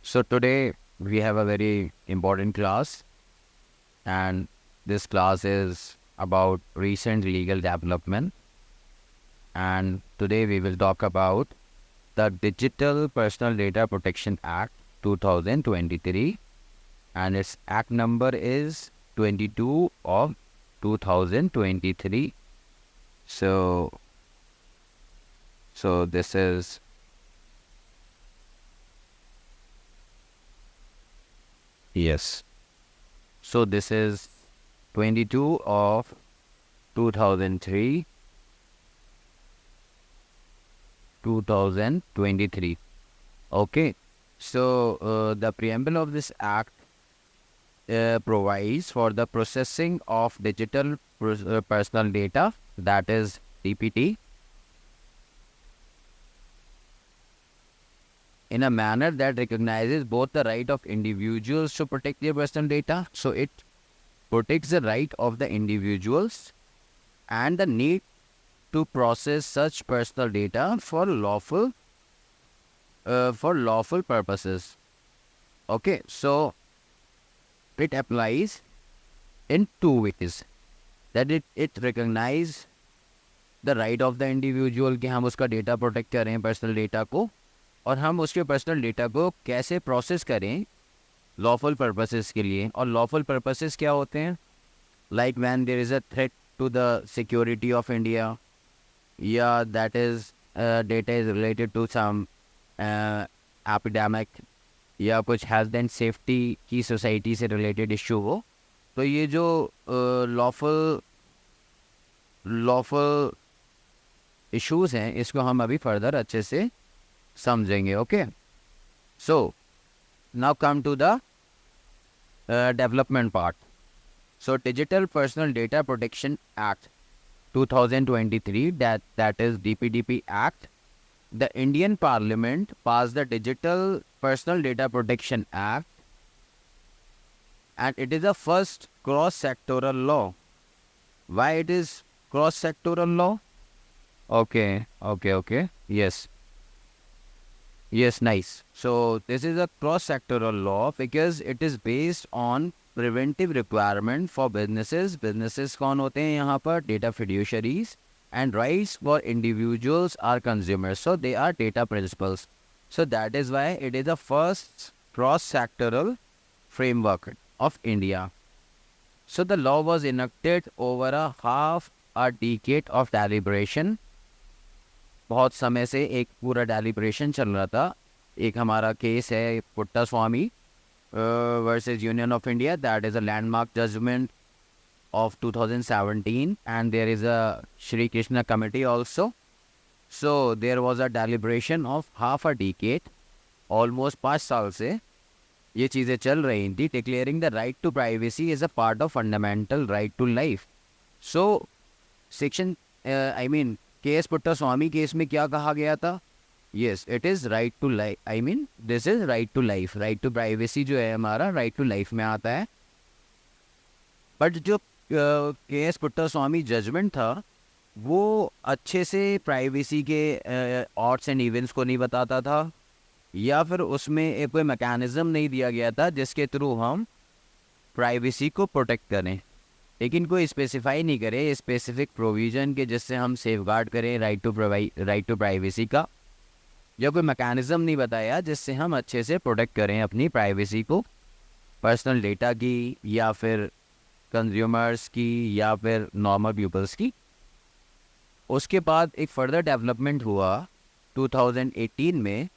So today we have a very important class, and this class is about recent legal development. And today we will talk about the Digital Personal Data Protection Act 2023, and its act number is 22 of 2023. So this is, yes. So this is 22 of 2003, 2023. Okay. So the preamble of this act provides for the processing of digital personal data, that is DPT, in a manner that recognizes both the right of individuals to protect their personal data. So it protects the right of the individuals and the need to process such personal data for lawful purposes. Okay, so it applies in two ways. That it recognize the right of the individual कि हम उसका data protect करें, personal data को, और हम उसके personal data को कैसे प्रोसेस करें लॉफुल पर्पसेस के लिए. और लॉफुल पर्पसेस क्या होते हैं? Like when there is a threat to the security of India, या that is data is related to some epidemic, या कुछ हेल्थ एंड सेफ्टी की सोसाइटी से रिलेटेड इशू हो. तो ये जो लॉफुल इश्यूज हैं, इसको हम अभी फर्दर अच्छे से समझेंगे. Okay, so now come to the development part. So digital personal data protection act 2023, that is DPDP Act. The Indian Parliament passed the Digital Personal Data Protection Act, and it is the first cross-sectoral law. Why it is cross-sectoral law? Okay. Yes, nice. So this is a cross-sectoral law because it is based on preventive requirement for businesses. Businesses कौन होते हैं यहाँ पर? Data fiduciaries. And rights for individuals are consumers. So they are data principles. So that is why it is the first cross-sectoral framework of India. So the law was enacted over a half a decade of deliberation. बहुत समय से एक पूरा deliberation चल रहा था. एक हमारा केस है Puttaswamy versus Union of India. That is a landmark judgment of 2017, and there is a Shri Krishna committee also. So there was a deliberation of half a decade, almost 5 साल से ये चीज़ें चल रही थी. Declaring the right to privacy is a part of fundamental right to life. So section K S Puttaswamy case में क्या कहा गया था? Yes, it is right to life. This is right to life. Right to privacy जो है हमारा right to life में आता है. बट जो केएस पुट्टास्वामी जजमेंट था वो अच्छे से प्राइवेसी के ऑड्स एंड इवेंट्स को नहीं बताता था, या फिर उसमें एक कोई मैकेनिज्म नहीं दिया गया था जिसके थ्रू हम प्राइवेसी को प्रोटेक्ट करें. लेकिन कोई स्पेसिफाई नहीं करे स्पेसिफिक प्रोविज़न के जिससे हम सेफगार्ड करें राइट टू प्राइवेसी का, या कोई मैकेनिज्म नहीं बताया जिससे हम अच्छे से प्रोटेक्ट करें अपनी प्राइवेसी को, पर्सनल डेटा की, या फिर कंज्यूमर्स की, या फिर नॉर्मल पीपल्स की. उसके बाद एक फर्दर डेवलपमेंट हुआ 2018 में.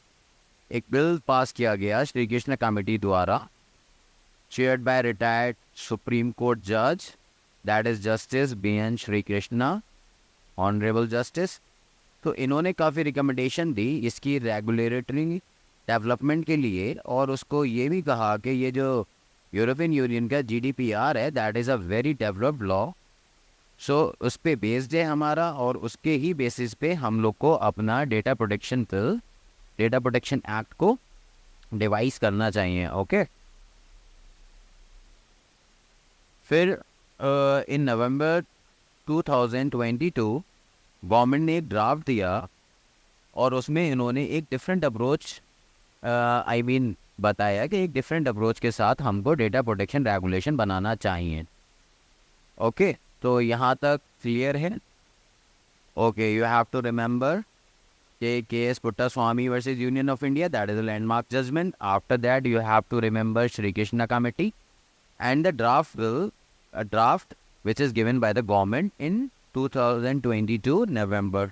एक बिल पास किया गया श्री कृष्ण कमेटी द्वारा, chaired by retired supreme court जज, that is justice BN Shri Krishna, honourable justice. तो इन्होंने काफ़ी रिकमेंडेशन दी इसकी रेगुलेटरी डेवलपमेंट के लिए, और उसको ये भी कहा कि ये जो यूरोपियन यूनियन का GDPR है, that is a very developed law. So उस पर बेस्ड है हमारा, और उसके ही बेसिस पे हम लोग को अपना डेटा प्रोटेक्शन एक्ट को डिवाइस करना चाहिए. ओके, फिर इन नवंबर 2022 गवर्नमेंट ने एक ड्राफ्ट दिया, और उसमें इन्होंने एक डिफरेंट अप्रोच बताया कि एक डिफरेंट अप्रोच के साथ हमको डेटा प्रोटेक्शन रेगुलेशन बनाना चाहिए। ओके, तो यहाँ तक क्लियर है? Okay, you have to remember case Puttaswamy versus Union of India, that is a landmark judgment. After that, you have to remember Shri Krishna Committee and the draft bill, a draft which is given by the government in 2022 November.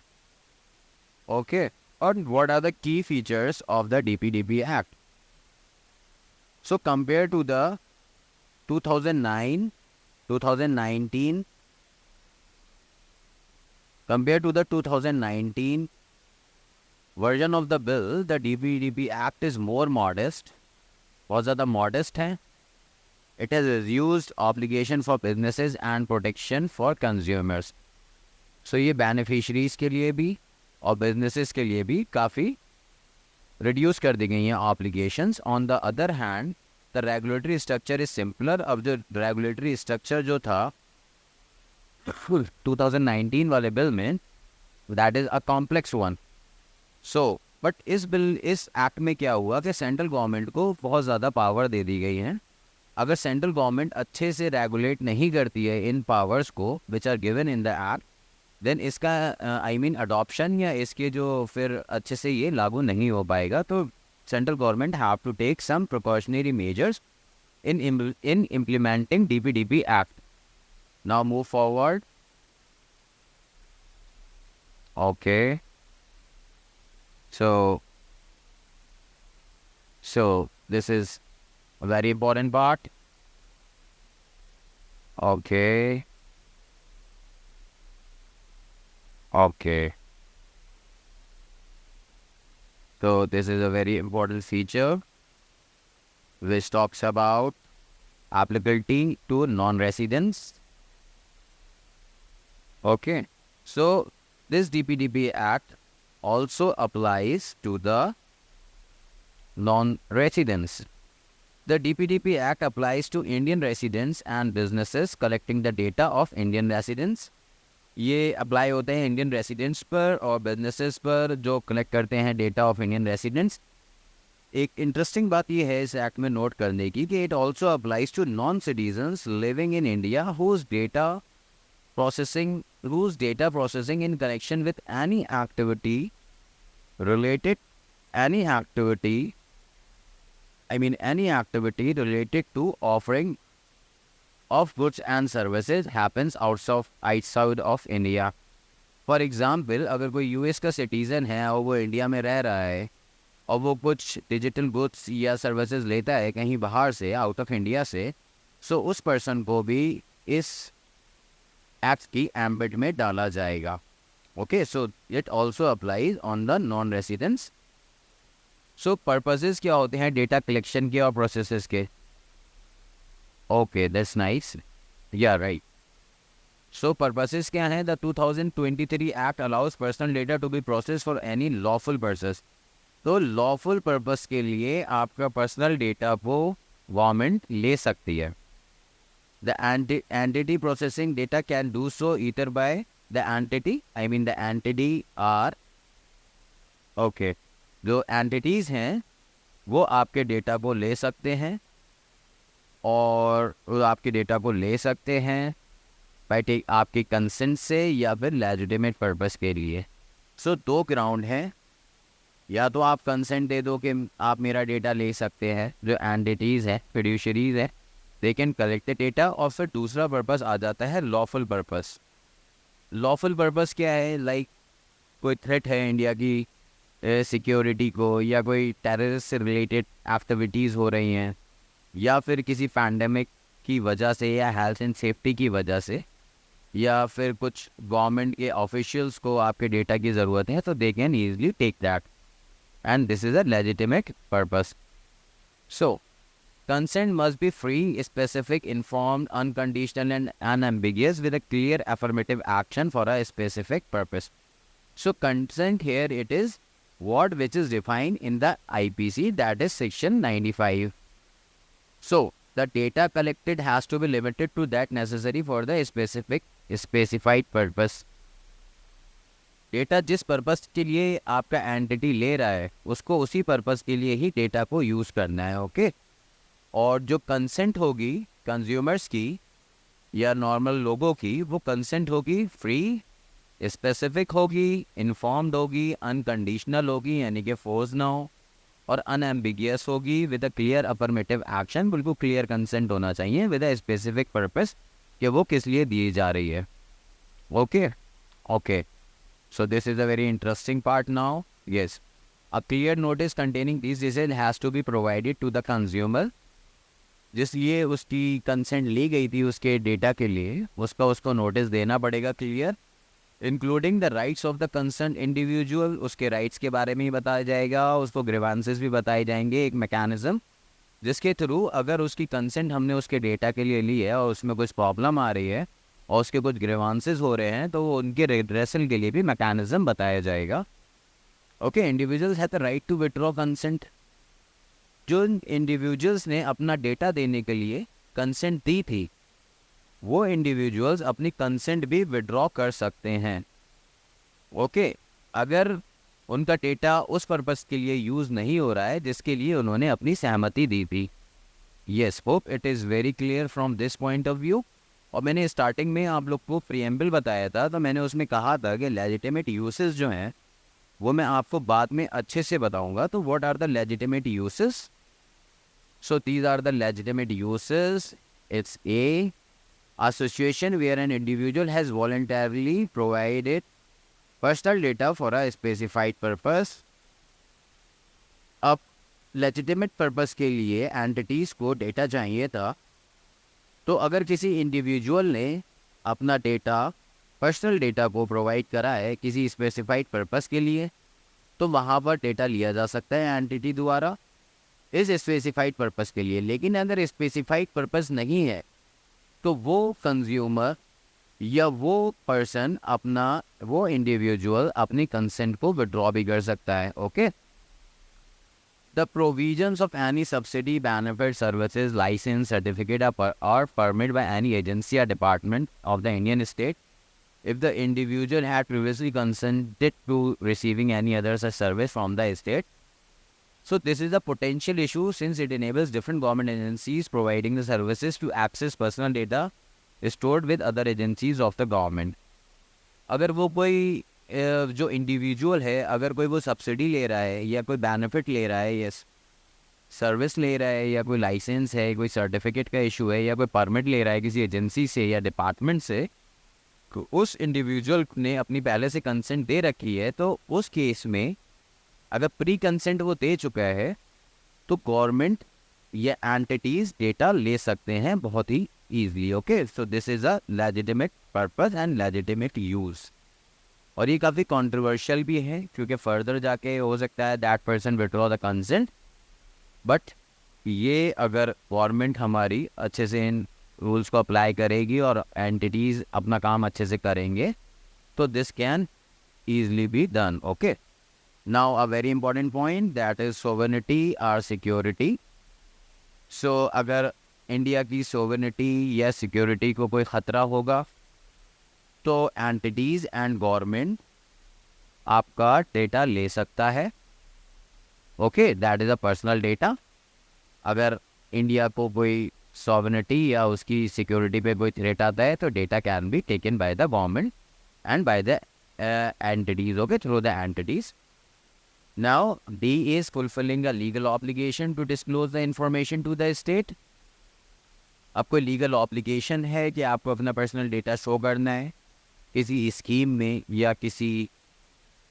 Okay, and what are the key features of the DPDP Act? So compared to the 2009, 2019, compared to the 2019 version of the bill, the DPDP Act is more modest. बहुत ज़्यादा modest है. It has reduced obligation for businesses and protection for consumers. So ये beneficiaries के लिए भी और businesses के लिए भी काफ़ी reduce कर दी गई हैं obligations. On the other hand, the regulatory structure is simpler. अब जो regulatory structure जो था 2019 वाले bill में, that is a complex one. So but इस एक्ट में क्या हुआ कि सेंट्रल गवर्नमेंट को बहुत ज़्यादा पावर दे दी गई है. अगर सेंट्रल गवर्नमेंट अच्छे से रेगुलेट नहीं करती है इन पावर्स को which are given in the act, then इसका आई मीन अडॉप्शन या इसके जो फिर अच्छे से ये लागू नहीं हो पाएगा. तो central government have to take some precautionary measures in implementing DPDP act. Now move forward. Okay, So this is a very important part. Okay. So this is a very important feature which talks about applicability to non-residents. Okay. So this DPDP Act also applies to the non-residents. The DPDP Act applies to Indian residents and businesses collecting the data of Indian residents. ये apply होते हैं Indian residents पर और businesses पर जो collect करते हैं data of Indian residents. एक इंटरेस्टिंग बात ये है इस एक्ट में नोट करने की कि it also applies to non citizens living in India whose data processing in connection with any activity related to offering of goods and services happens outside of India. For example, अगर कोई US का citizen है और वो India में रह रहा है और वो कुछ डिजिटल गुड्स या सर्विसेज लेता है कहीं बाहर से, आउट ऑफ इंडिया से, सो उस पर्सन को भी इस एक्ट की एम्बिट में डाला जाएगा. Okay, so it also applies on the non residents. So purposes क्या होते हैं डेटा कलेक्शन के और प्रोसेसेस के? Okay, that's nice. Yeah right. So purposes क्या हैं? The 2023 act allows personal data to be process for any lawful purpose. तो lawful purpose के लिए आपका पर्सनल डेटा को गवर्नमेंट ले सकती है. The entity processing data can do so either by the entity are okay. जो entities हैं वो आपके डेटा को ले सकते हैं और वो आपके डेटा को ले सकते हैं भाई आपके कंसेंट से या फिर लेजिटिमेट पर्पस के लिए. सो दो ग्राउंड हैं. या तो आप कंसेंट दे दो कि आप मेरा डेटा ले सकते हैं, जो एंटिटीज़ हैं, फिड्यूशरीज हैं, they can collect the data. और फिर दूसरा पर्पस आ जाता है लॉफुल पर्पस. लॉफुल पर्पस क्या है? लाइक कोई थ्रेट है इंडिया की सिक्योरिटी को, या कोई टेररिस्ट से रिलेटेड एक्टिविटीज़ हो रही हैं, या फिर किसी पैंडेमिक की वजह से या हेल्थ एंड सेफ्टी की वजह से, या फिर कुछ गवर्नमेंट के ऑफिशियल्स को आपके डेटा की ज़रूरत है, तो they can easily take that and this is a legitimate purpose. So consent must be free, specific, informed, unconditional and unambiguous with a clear affirmative action for a specific purpose. So consent here it is what which is defined in the IPC, that is section 95. So the data collected has to be limited to that necessary for the specified purpose. Data जिस purpose के लिए आपका entity ले रहा है उसको उसी purpose के लिए ही डेटा को यूज़ करना है, ओके। और जो कंसेंट होगी कंज्यूमर्स की या नॉर्मल लोगों की, वो कंसेंट होगी फ्री, स्पेसिफिक होगी, इन्फॉर्म्ड होगी, अनकंडीशनल होगी यानी कि फोर्स ना हो, और अनएम्बिगियस होगी with a clear affirmative action. बिल्कुल क्लियर कंसेंट होना चाहिए विद अ स्पेसिफिक पर्पस कि वो किस लिए दी जा रही है, okay okay. So this is a very interesting part now. Yes, a clear notice containing these details has to be provided to the consumer. जिसलिए उसकी कंसेंट ली गई थी उसके डेटा के लिए, उसका उसको नोटिस देना पड़ेगा clear, including the rights of the concern individual. उसके राइट्स के बारे में ही बताया जाएगा, उसको ग्रीवांसेस भी बताए जाएंगे, एक मैकेनिज्म जिसके थ्रू अगर उसकी कंसेंट हमने उसके डेटा के लिए ली है और उसमें कुछ प्रॉब्लम आ रही है और उसके कुछ ग्रीवांसेस हो रहे हैं तो उनके रिड्रेसल के लिए भी मैकेनिज्म बताया जाएगा, okay. Individuals have the right to withdraw consent. जो इंडिविजुअल्स ने अपना डेटा देने के लिए कंसेंट दी थी वो इंडिविजुअल्स अपनी कंसेंट भी विड्रॉ कर सकते हैं, ओके। अगर उनका डेटा उस पर्पस के लिए यूज़ नहीं हो रहा है जिसके लिए उन्होंने अपनी सहमति दी थी। Yes, hope it is very clear from this point of view. और मैंने स्टार्टिंग में आप लोग को प्रीएम्बल बताया था, तो मैंने उसमें कहा था कि लेजिटिमेट यूसेस जो हैं वो मैं आपको बाद में अच्छे से बताऊंगा। तो what are the legitimate uses? So these are the legitimate uses. It's a situation where an individual has voluntarily provided personal data for a specified purpose। अब लेजिटिमेट पर्पस के लिए एंटिटीज़ को डेटा चाहिए था, तो अगर किसी इंडिविजुअल ने अपना डेटा, पर्सनल डेटा को प्रोवाइड करा है किसी स्पेसिफाइड पर्पस के लिए, तो वहाँ पर डेटा लिया जा सकता है एंटिटी द्वारा इस स्पेसिफाइड पर्पस के लिए। लेकिन अगर स्पेसिफाइड पर्पस नहीं है तो वो कंज्यूमर या वो पर्सन अपना, वो इंडिविजुअल अपनी कंसेंट को विड्रॉ भी कर सकता है, okay. The provisions of any subsidy, benefit, services, license, certificate are permitted by any agency or department of the Indian state if the individual had previously consented to receiving any other such service from the state. So this is a potential issue since it enables different government agencies providing the services to access personal data stored with other agencies of the government. अगर वो कोई जो individual है, अगर कोई वो subsidy ले रहा है या कोई बेनिफिट ले रहा है या सर्विस ले रहा है या कोई लाइसेंस है, कोई सर्टिफिकेट का इशू है या कोई परमिट ले रहा है किसी एजेंसी से या डिपार्टमेंट से, तो उस इंडिविजुअल ने अपनी पहले से कंसेंट दे रखी है, तो उस केस में अगर प्री कंसेंट वो दे चुका है तो गवर्नमेंट या एंटिटीज़ डेटा ले सकते हैं बहुत ही easily, okay. So this is a legitimate purpose and legitimate use. और ये काफ़ी कंट्रोवर्शियल भी है क्योंकि फर्दर जाके हो सकता है that person withdraw the consent, but ये अगर गवर्नमेंट हमारी अच्छे से इन रूल्स को अप्लाई करेगी और एंटिटीज़ अपना काम अच्छे से करेंगे तो this can easily be done, okay. Now a very important point that is sovereignty और सिक्योरिटी। सो अगर इंडिया की सोवरेनिटी या सिक्योरिटी को कोई ख़तरा होगा तो एंटिटीज़ एंड गवर्नमेंट आपका डेटा ले सकता है, okay. That is a personal data. अगर इंडिया को कोई सॉवरेनिटी या उसकी सिक्योरिटी पे कोई थ्रेट आता है तो data can be taken by the government and by the entities, okay, through the entities. Now D is fulfilling a legal obligation to disclose the information to the state. अब कोई legal obligation है कि आपको अपना personal data show करना है किसी scheme में या किसी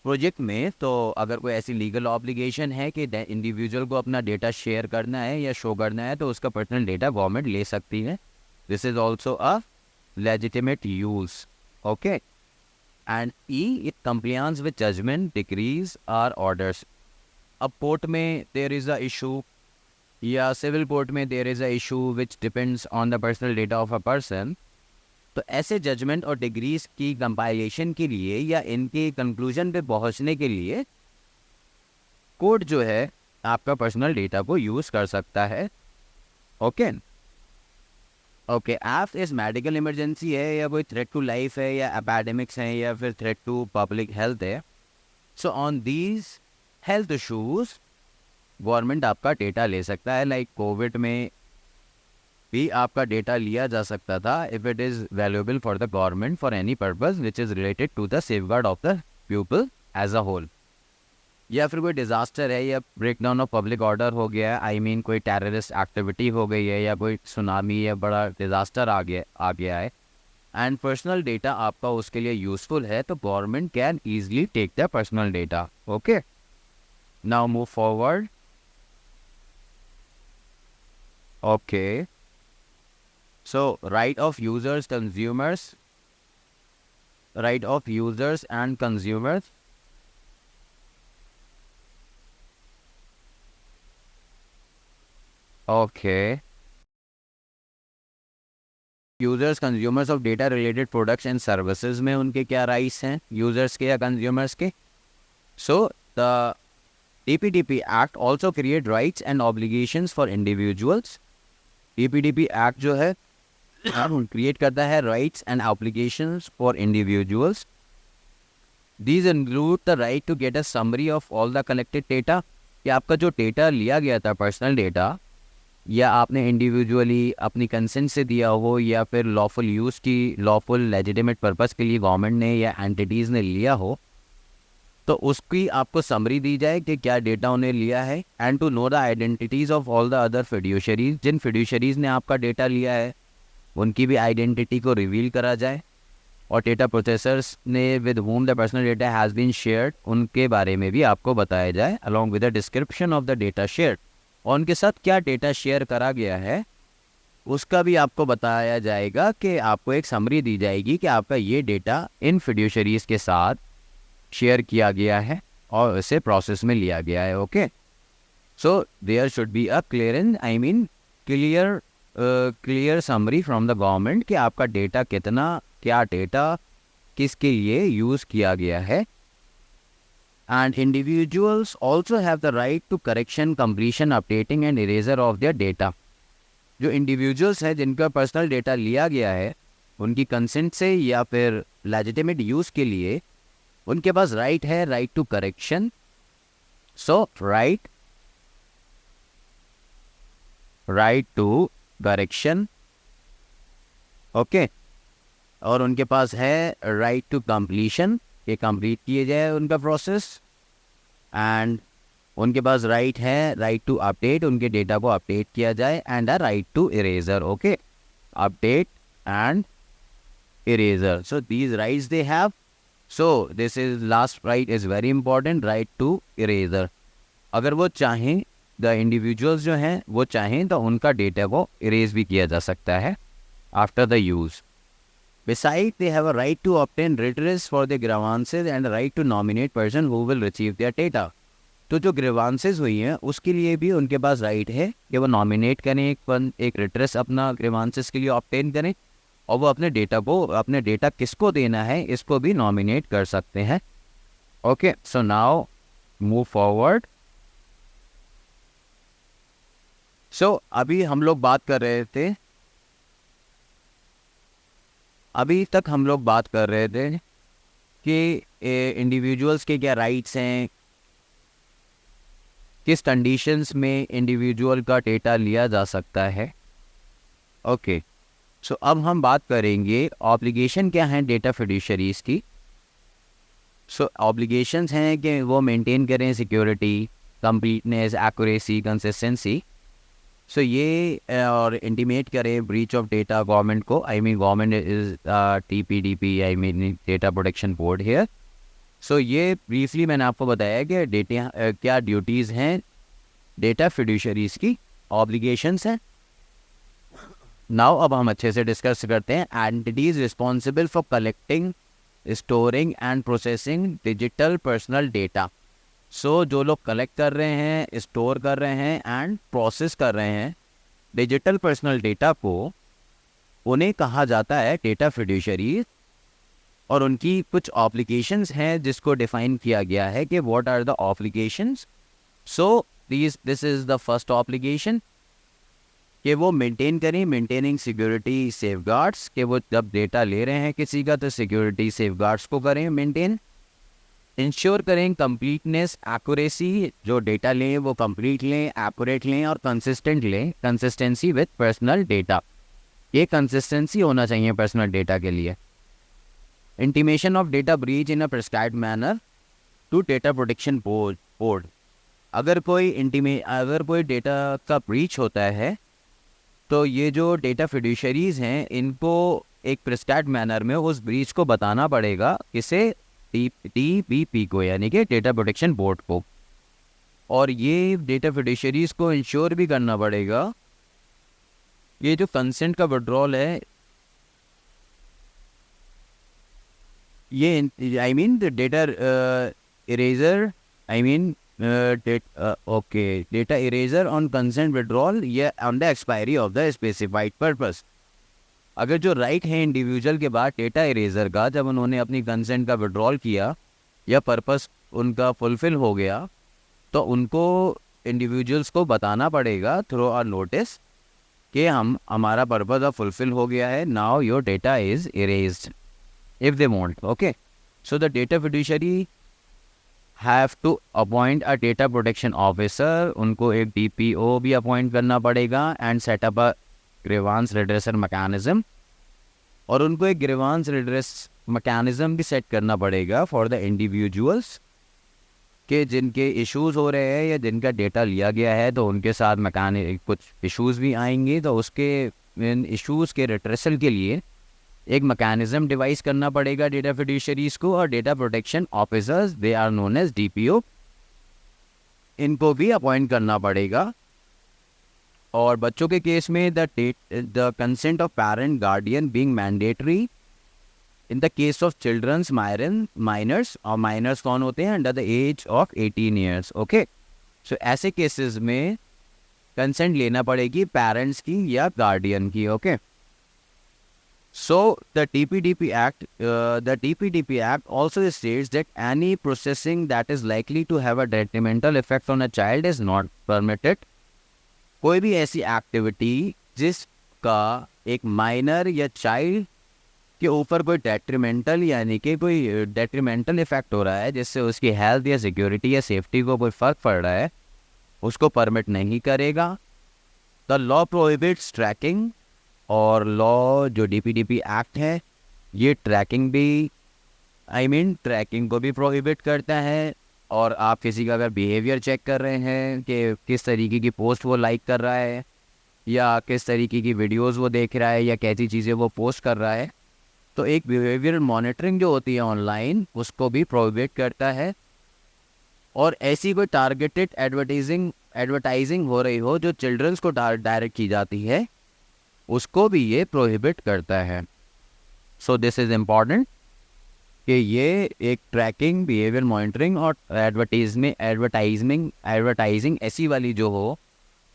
प्रोजेक्ट में, तो अगर कोई ऐसी लीगल ऑब्लिगेशन है कि इंडिविजुअल को अपना डेटा शेयर करना है या शो करना है तो उसका पर्सनल डेटा गवर्नमेंट ले सकती है। This is also a legitimate use, okay. And E it compliance with judgment, decrees और ऑर्डर्स। अब कोर्ट में देयर इज़ अ इशू या सिविल कोर्ट में there is a issue which depends on the personal data of a person, तो ऐसे judgement और degrees की compilation के लिए या इनके कंक्लूजन पे पहुंचने के लिए कोर्ट जो है आपका पर्सनल डेटा को यूज़ कर सकता है, okay. Okay, F is medical emergency है या कोई थ्रेट टू लाइफ है या एपेडेमिक्स है या फिर थ्रेट टू पब्लिक हेल्थ है. So on these health issues government आपका डेटा ले सकता है. लाइक कोविड में भी आपका डेटा लिया जा सकता था if it is valuable for the government for any purpose which is related to the safeguard of the people as a whole. या फिर कोई डिज़ास्टर है या ब्रेकडाउन ऑफ पब्लिक ऑर्डर हो गया है, आई मीन कोई टेररिस्ट एक्टिविटी हो गई है या कोई सुनामी या बड़ा डिज़ास्टर आ गया है एंड पर्सनल डेटा आपका उसके लिए यूज़फुल है, तो government can easily take the personal data. Okay, now move forward. Okay, so right of users and consumers. Okay, users consumers of data related products and services में उनके क्या rights हैं, users के या कंज्यूमर्स के. So the DPDP act also create rights and obligations for individuals. DPDP act जो है create करता है rights and obligations for individuals. These include the right to get a summary of all the collected data. कि आपका जो data लिया गया था पर्सनल डेटा, या आपने इंडिविजुअली अपनी कंसेंट से दिया हो या फिर लॉफुल यूज़ की लॉफुल लेजिटिमेट पर्पस के लिए गवर्नमेंट ने या एंटिटीज़ ने लिया हो, तो उसकी आपको समरी दी जाए कि क्या डेटा उन्हें लिया है. And to know the identities of all the other fiduciaries. जिन फिड्यूशरीज ने आपका डेटा लिया है उनकी भी आइडेंटिटी को रिवील करा जाए. और डेटा प्रोसेसर्स ने with whom the personal data has been shared उनके बारे में भी आपको बताया जाए along with the description of the data shared. और उनके साथ क्या डेटा शेयर करा गया है उसका भी आपको बताया जाएगा कि आपको एक समरी दी जाएगी कि आपका ये डेटा इन फिड्यूशरीज के साथ शेयर किया गया है और इसे प्रोसेस में लिया गया है. Okay, so there should be a clear summary from the government कि आपका डेटा क्या डेटा किसके लिए यूज़ किया गया है. And individuals also have the right to correction, completion, updating and eraser of their data. जो individuals हैं जिनका पर्सनल डेटा लिया गया है उनकी कंसेंट से या फिर लेजिटिमेट यूज़ के लिए उनके पास राइट है, right to correction. So right to correction. Okay, और उनके पास है राइट टू कंप्लीशन, ये कंप्लीट किए जाए उनका प्रोसेस. एंड उनके पास राइट है राइट टू अपडेट, उनके डेटा को अपडेट किया जाए. And a right to erasure. Okay, update and erasure. So these rights they have. So this is last right is very important, right to erasure. अगर वो चाहें, the individuals जो हैं वो चाहें तो उनका डेटा को इरेज भी किया जा सकता है after the use. Besides, they have a right to obtain redress for their grievances and a right to nominate person who will receive their data. तो जो grievances हुई हैं उसके लिए भी उनके पास राइट है कि वो नॉमिनेट करें एक redress अपना grievances के लिए obtain करें, और वो अपने डेटा किसको देना है इसको भी नॉमिनेट कर सकते हैं. Okay, so now move forward. So अभी हम लोग बात कर रहे थे कि इंडिविजुअल्स के क्या राइट्स हैं, किस कंडीशंस में इंडिविजुअल का डेटा लिया जा सकता है. ओके, सो अब हम बात करेंगे ऑब्लिगेशन क्या है डेटा फिड्यूशरीज की. सो ऑब्लिगेशंस हैं कि वो मेंटेन करें security, completeness, accuracy, consistency. So ये और इंटीमेट करें ब्रीच ऑफ डेटा गवर्नमेंट को. I mean government is TPDP, I mean data protection board here. So ये ब्रीफली मैंने आपको बताया कि डेटा क्या ड्यूटीज़ हैं डेटा फिड्यूशरीज की, ऑब्लिगेशंस हैं. नाउ अब हम अच्छे से डिस्कस करते हैं. Entities responsible for collecting, storing and processing digital personal data. So जो लोग कलेक्ट कर रहे हैं, स्टोर कर रहे हैं एंड प्रोसेस कर रहे हैं डिजिटल पर्सनल डेटा को, उन्हें कहा जाता है डेटा फिड्यूशरीज. और उनकी कुछ ऑब्लिगेशंस हैं जिसको डिफाइन किया गया है कि what are the obligations. So this is the first obligation कि वो मेंटेन करें, मेंटेनिंग सिक्योरिटी सेफगार्ड्स, कि वो जब डेटा ले रहे हैं किसी का तो सिक्योरिटी सेफगार्ड्स को करें मेंटेन। इंश्योर करें कंप्लीटनेस, एक्यूरेसी, जो डेटा लें वो कंप्लीट लें, एक्यूरेट लें और कंसिस्टेंट लें, कंसिस्टेंसी विथ पर्सनल डेटा, ये कंसिस्टेंसी होना चाहिए पर्सनल डेटा के लिए। Intimation of data breach in a prescribed manner to data protection board. अगर कोई डेटा का ब्रीच होता है तो ये जो डेटा फिड्यूशरीज हैं इनको एक प्रिस्क्राइब्ड मैनर में उस ब्रीच को बताना पड़ेगा, किसे, DBP को, यानी कि डेटा प्रोटेक्शन बोर्ड को। और ये डेटा फिड्यूशरीज को इंश्योर भी करना पड़ेगा ये जो कंसेंट का विड्रॉल है, ये I mean the data erasure, I mean data erasure on consent withdrawal या on the expiry of the specified purpose. अगर जो राइट है इंडिविजुअल के बाद डेटा इरेजर का, जब उन्होंने अपनी कंसेंट का विड्रॉल किया या पर्पस उनका फुलफिल हो गया, तो उनको इंडिविजुअल्स को बताना पड़ेगा थ्रू अ नोटिस कि हमारा पर्पस अब फुलफिल हो गया है, now your data is erased if they want. Okay, so the data fiduciary have to appoint a data protection officer, उनको एक DPO भी अपॉइंट करना पड़ेगा, and set up a grievance redressal mechanism, और उनको एक grievance redress mechanism भी set करना पड़ेगा for the individuals के जिनके इश्यूज हो रहे हैं या जिनका डेटा लिया गया है, तो उनके साथ कुछ इश्यूज भी आएंगे, तो उसके इन इश्यूज के रिट्रेसल के लिए एक मैकेनिज्म डिवाइस करना पड़ेगा डेटा फिड्यूशरीज को। और data protection officers, they are known as DPO, इनको भी अपॉइंट करना पड़ेगा। और बच्चों के केस में the consent of parent guardian being mandatory in the case of childrens minors, और माइनर्स कौन होते हैं, under the age of 18 years. Okay, so ऐसे केसेस में कंसेंट लेना पड़ेगी पेरेंट्स की या गार्डियन की। Okay, so the DPDP Act also states that any processing that is likely to have a detrimental effect on a child is not permitted. कोई भी ऐसी एक्टिविटी जिसका एक माइनर या चाइल्ड के ऊपर कोई डेट्रीमेंटल, यानी कि कोई डेट्रीमेंटल इफेक्ट हो रहा है, जिससे उसकी हेल्थ या सिक्योरिटी या सेफ्टी को कोई फर्क पड़ रहा है, उसको परमिट नहीं करेगा। द लॉ प्रोहिबिट्स ट्रैकिंग, और लॉ जो DPDP एक्ट है ये ट्रैकिंग भी, ट्रैकिंग को भी प्रोहिबिट करता है। और आप किसी का अगर बिहेवियर चेक कर रहे हैं कि किस तरीके की पोस्ट वो लाइक कर रहा है या किस तरीके की वीडियोस वो देख रहा है या कैसी चीज़ें वो पोस्ट कर रहा है, तो एक बिहेवियर मॉनिटरिंग जो होती है ऑनलाइन, उसको भी प्रोहिबिट करता है। और ऐसी कोई टारगेटेड एडवर्टाइजिंग हो रही हो जो चिल्ड्रंस को डायरेक्ट की जाती है, उसको भी ये प्रोहिबिट करता है। सो दिस इज़ इम्पॉर्टेंट कि ये एक ट्रैकिंग, बिहेवियर मॉनिटरिंग और एडवर्टाइजिंग ऐसी वाली जो हो,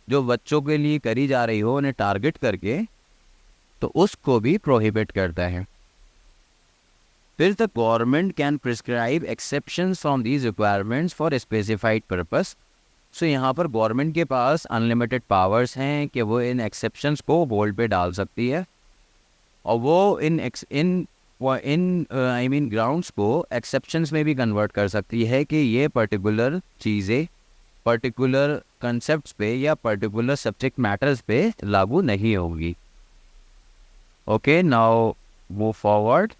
जो बच्चों के लिए करी जा रही हो उन्हें टारगेट करके, तो उसको भी प्रोहिबिट करता है। फिर the government can prescribe exceptions from these requirements for specified purpose. So यहाँ पर गवर्नमेंट के पास अनलिमिटेड पावर्स हैं कि वो इन एक्सेप्शंस को होल्ड पे डाल सकती है, और वो इन ग्राउंड्स को एक्सेप्शंस में भी कन्वर्ट कर सकती है कि ये पर्टिकुलर चीज़ें पर्टिकुलर कंसेप्ट्स पे या पर्टिकुलर सब्जेक्ट मैटर्स पे लागू नहीं होगी। Okay, now move forward.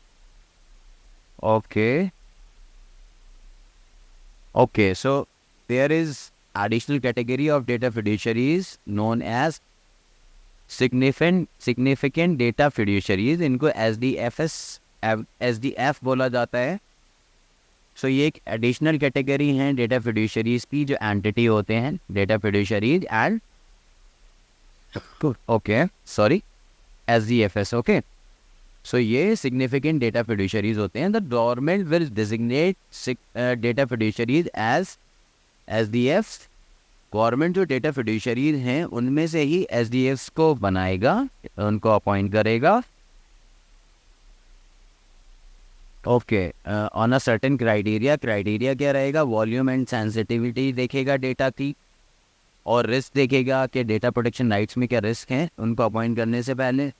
Okay, so there is additional category of data fiduciaries known as significant data fiduciaries, इनको SDF बोला जाता है। सो ये एक एडिशनल कैटेगरी हैं डेटा फिड्यूशरीज की, जो एंटिटी होते हैं data fiduciaries and SDFs। Okay, so ये सिग्निफिकेंट डेटा फिड्यूशरीज होते हैं। The government will designate data fiduciaries as SDFs। Government जो डेटा फिड्यूशरीज हैं उनमें से ही SDFs को बनाएगा, उनको अपॉइंट करेगा। Okay, on a certain criteria क्या रहेगा, वॉल्यूम एंड सेंसिटिविटी देखेगा डेटा की, और रिस्क देखेगा कि डेटा प्रोटेक्शन राइट्स में क्या रिस्क हैं उनको अपॉइंट करने से पहले।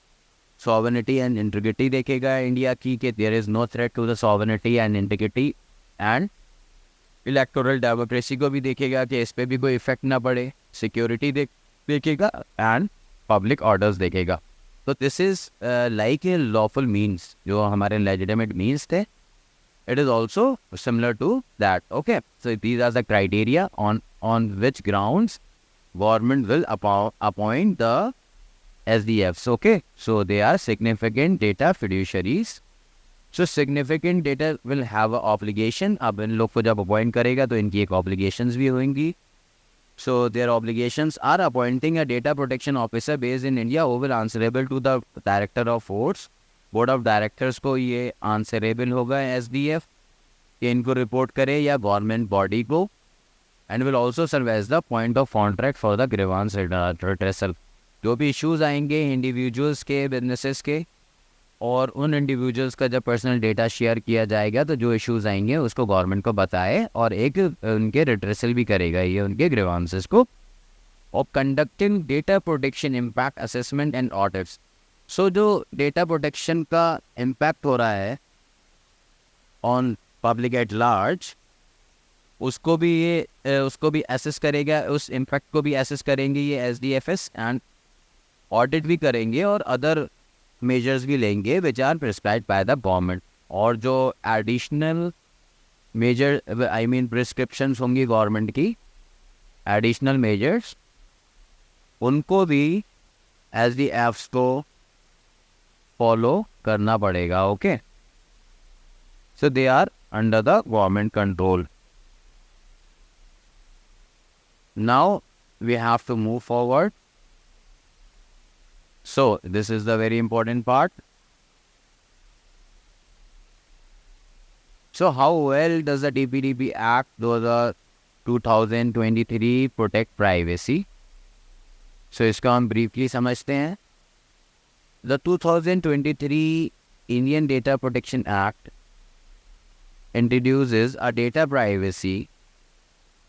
सॉवरेनिटी एंड इंटीग्रिटी देखेगा इंडिया की कि there is no threat to the sovereignty and integrity. And electoral democracy को भी देखेगा कि इस पर भी कोई इफेक्ट ना पड़े। सिक्योरिटी देखेगा एंड पब्लिक ऑर्डर्स देखेगा। तो this is like a lawful means, जो हमारे लेजिटिमेट मीन्स थे, it is also similar to that. Okay, so these are the criteria on which grounds government will appoint the SDFs. Okay, so they are significant data fiduciaries. So significant data will have a obligation. अब इन लोग को जब appoint करेगा तो इनकी एक obligations भी होंगी. So their obligations are appointing a data protection officer based in India who will answerable to the director of force. Board of directors को ये आंसरेबल होगा SDF कि इनको रिपोर्ट करे या गवर्नमेंट बॉडी को, and will also serve as the point of contract for the grievance redressal. जो भी इश्यूज आएंगे इंडिविजुअल्स के, बिजनेसेस के, और उन इंडिविजुअल्स का जब पर्सनल डेटा शेयर किया जाएगा तो जो इश्यूज आएंगे उसको गवर्नमेंट को बताए और एक उनके रिट्रेसल भी करेगा ये उनके ग्रीवांसेस को। और conducting data protection impact assessment and audits. So जो डेटा प्रोटेक्शन का इम्पैक्ट हो रहा है ऑन पब्लिक एट लार्ज, उसको भी एसेस करेगा, उस इम्पैक्ट को भी एसेस करेंगे ये SDFs, एंड ऑडिट भी करेंगे और अदर मेजर्स भी लेंगे which are prescribed by the government. और जो एडिशनल मेजर प्रिस्क्रिप्शंस होंगी गवर्नमेंट की, एडिशनल मेजर्स, उनको भी SDFs को फॉलो करना पड़ेगा। Okay, so they are under the government control. Now we have to move forward. So this is the very important part. So how well does the DPDP Act 2023 protect privacy? So इसका हम briefly समझते हैं। The 2023 Indian Data Protection Act introduces a data privacy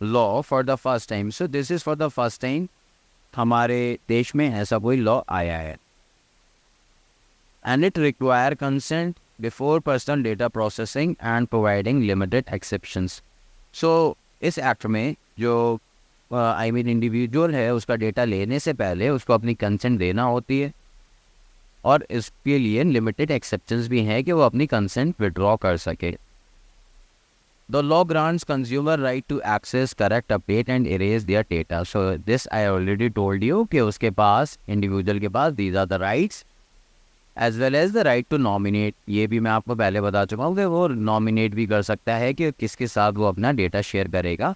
law for the first time. So this is for the first time हमारे देश में ऐसा कोई law आया है। And it require consent before personal data processing and providing limited exceptions. So इस act में जो इंडिविजुअल है उसका डेटा लेने से पहले उसको अपनी कंसेंट देना होती है, और इसके लिए लिमिटेड एक्सेप्शंस भी हैं कि वो अपनी कंसेंट विड्रॉ कर सके। The law grants consumer right to access, correct, update and erase their data. So this I already told you कि उसके पास, इंडिविजुअल के पास, these are the rights as well as the right to nominate. ये भी मैं आपको पहले बता चुका हूँ कि वो नॉमिनेट भी कर सकता है कि किसके साथ वो अपना डेटा शेयर करेगा।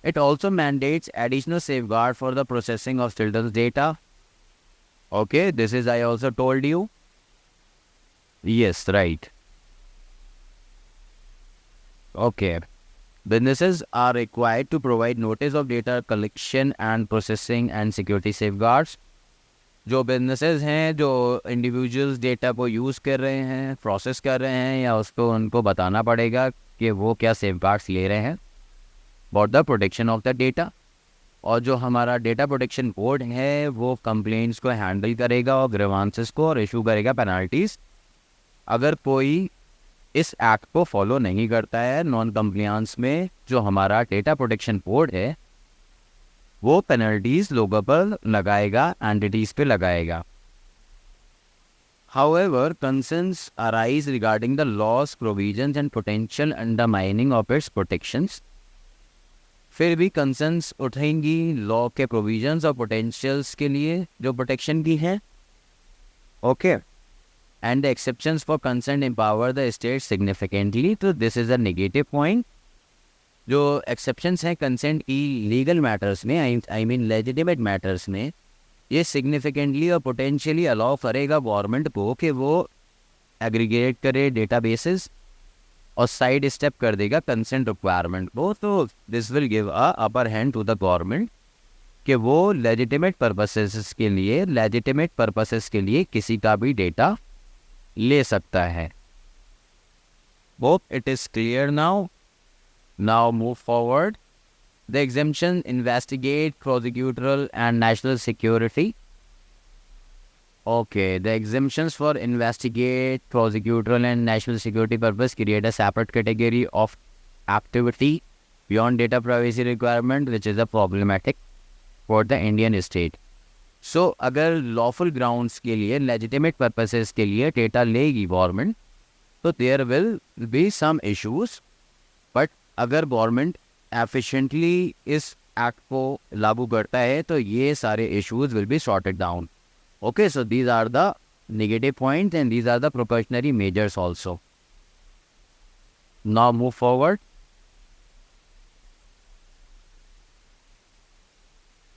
It also mandates additional safeguard for the processing of children's data. Okay, this is I also told you. Yes, right. Okay. Businesses are required to provide notice of data collection and processing and security safeguards. जो businesses हैं जो individuals data को use कर रहे हैं, process कर रहे हैं, या उसको उनको बताना पड़ेगा कि वो क्या safeguards ले रहे हैं for the protection of the data। और जो हमारा डेटा प्रोटेक्शन बोर्ड है वो कंप्लेंट्स को हैंडल करेगा और ग्रीवांसेस को, और इशू करेगा पेनल्टीज अगर कोई इस एक्ट को फॉलो नहीं करता है। नॉन कंप्लायंस में जो हमारा डेटा प्रोटेक्शन बोर्ड है वो पेनल्टीज लोगों पर लगाएगा, एंटिटीज पे लगाएगा। However, concerns arise regarding the laws, provisions and potential undermining of its protections. फिर भी कंसर्न्स उठेंगी लॉ के प्रोविजंस और पोटेंशियल्स के लिए जो प्रोटेक्शन की है। Okay, and the exceptions for concern empower the state significantly. तो this is a negative point. जो एक्सेप्शंस हैं कंसेंट की लीगल मैटर्स में, आई मीन लेजिटिमेट मैटर्स में, ये सिग्निफिकेंटली और पोटेंशियली अलाउ करेगा गवर्नमेंट को कि वो एग्रीगेट करे डेटाबेसेस और साइड स्टेप कर देगा कंसेंट रिक्वायरमेंट को। तो this will give a upper hand to the government कि वो लेजिटिमेट पर्पसेस के लिए किसी का भी डेटा ले सकता है। Hope it is clear now. Now move forward. The exemption investigate prosecutorial and national security. Okay, the exemptions for investigate, prosecutorial and national security purpose create a separate category of activity beyond data privacy requirement, which is a problematic for the Indian state. So, अगर lawful grounds के लिए, legitimate purposes के लिए data लेगी government, तो there will be some issues. But अगर government efficiently इस act को लागू करता है, तो ये सारे issues will be sorted down. Okay, so these are the negative points and these are the precautionary measures also. Now move forward.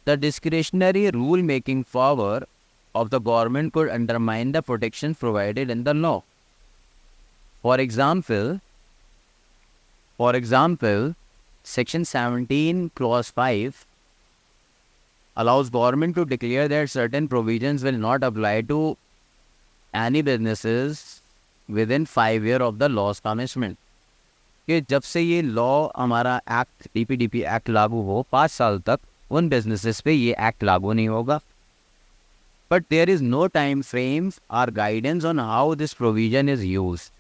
The discretionary rule-making power of the government could undermine the protections provided in the law. For example, Section 17, Clause 5 allows government to declare that certain provisions will not apply to any businesses within 5 years of the law's commencement. कि जब से ये law हमारा act DPDP act लागू हो 5 साल तक उन बिजनेसेस पे ये एक्ट लागू नहीं होगा. But there is no time frames और guidance on how this provision is used.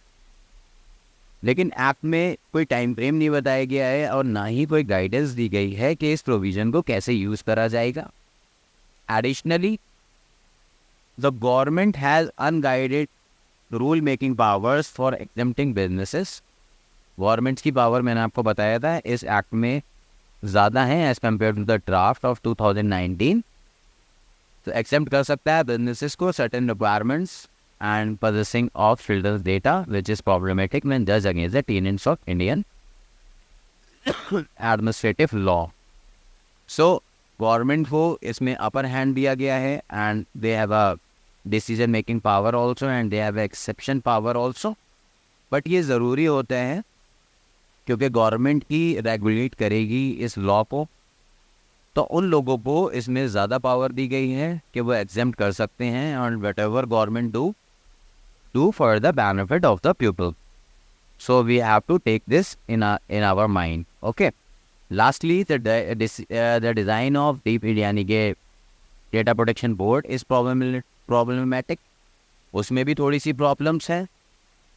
लेकिन एक्ट में कोई टाइम फ्रेम नहीं बताया गया है और ना ही कोई गाइडेंस दी गई है कि इस प्रोविजन को कैसे यूज करा जाएगा. Additionally the government has unguided rule making powers for exempting businesses. Government की पावर मैंने आपको बताया था इस एक्ट में ज़्यादा है as compare to the draft of 2019. तो एक्सेप्ट कर सकता है बिजनेसेस को certain requirements and possessing of children's data, which is problematic when judged against the tenets of Indian administrative law. So, government को इसमें upper hand दिया गया है and they have a decision making power also and they have exception power also. But ये ज़रूरी होता है क्योंकि गवर्नमेंट ही रेगुलेट करेगी इस लॉ को, तो उन लोगों को इसमें ज़्यादा पावर दी गई है कि वो एग्जेम्प्ट कर सकते हैं और what ever government do for the benefit of the people. So we have to take this in our mind. Okay. Lastly, the design of यानी कि data protection board is problematic. उसमें भी थोड़ी सी problems है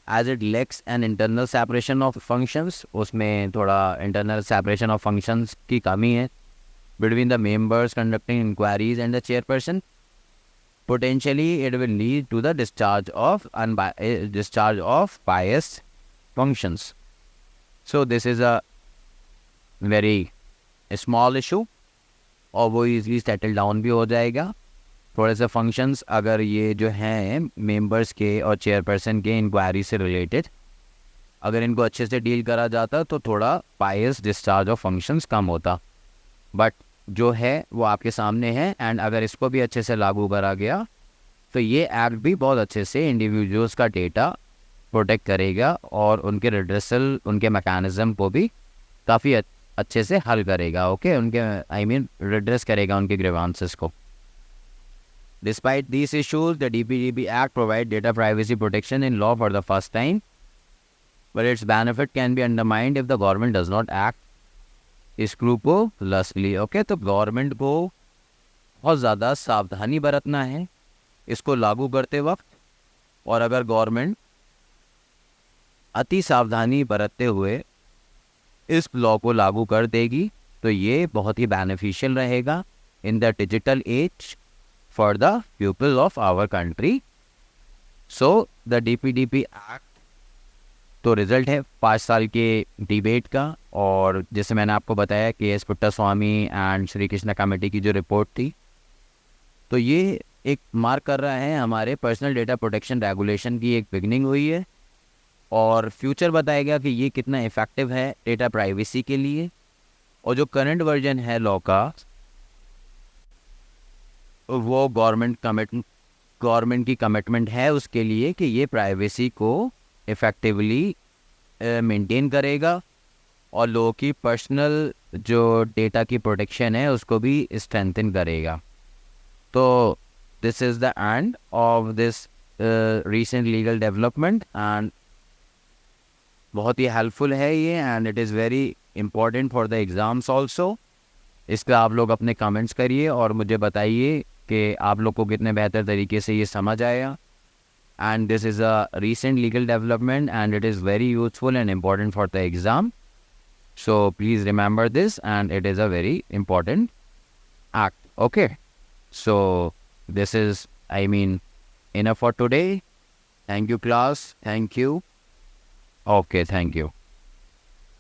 as it lacks an internal separation of functions. उसमें थोड़ा internal separation of functions की कमी है between the members conducting inquiries and the chairperson. Potentially, it will lead to the discharge of biased functions. So this is a very small issue और वो easily settle down भी हो जाएगा. थोड़े से functions अगर ये जो हैं members के और chairperson के inquiry से related अगर इनको अच्छे से deal करा जाता तो थोड़ा biased discharge of functions कम होता. But जो है वो आपके सामने है एंड अगर इसको भी अच्छे से लागू करा गया तो ये एक्ट भी बहुत अच्छे से इंडिविजुअल्स का डेटा प्रोटेक्ट करेगा और उनके रिड्रेसल उनके मैकेनिज्म को भी काफ़ी अच्छे से हल करेगा. ओके उनके रिड्रेस करेगा उनके ग्रीवांसेस को. Despite these issues the DPDP act provide data privacy protection in law for the first time but its benefit can be undermined if the government does not act scrupulously. Okay तो government को बहुत ज़्यादा सावधानी बरतना है इसको लागू करते वक्त और अगर गवर्नमेंट अति सावधानी बरतते हुए इस लॉ को लागू कर देगी तो ये बहुत ही बेनिफिशियल रहेगा in the digital age for the people of our country. So the DPDP act तो रिजल्ट है 5 साल के डिबेट का और जैसे मैंने आपको बताया KS. Puttaswamy and Shri Krishna committee की जो रिपोर्ट थी तो ये एक मार्क कर रहा है हमारे पर्सनल डेटा प्रोटेक्शन रेगुलेशन की एक बिगनिंग हुई है और फ्यूचर बताएगा कि ये कितना इफ़ेक्टिव है डेटा प्राइवेसी के लिए. और जो करंट वर्जन है लॉ का वो गवर्नमेंट की कमिटमेंट है उसके लिए कि ये प्राइवेसी को इफ़ेक्टिवली मेंटेन करेगा और लोगों की पर्सनल जो डेटा की प्रोटेक्शन है उसको भी स्ट्रेंथन करेगा. तो this is the end of this recent legal development and बहुत ही हेल्पफुल है ये and it is very important for the exams also. इस पर आप लोग अपने कमेंट्स करिए और मुझे बताइए कि आप लोग को कितने बेहतर तरीके से ये समझ आया. And this is a recent legal development and it is very useful and important for the exam. So please remember this, and it is a very important act. Okay. So this is, enough for today. Thank you, class. Thank you. Okay, thank you.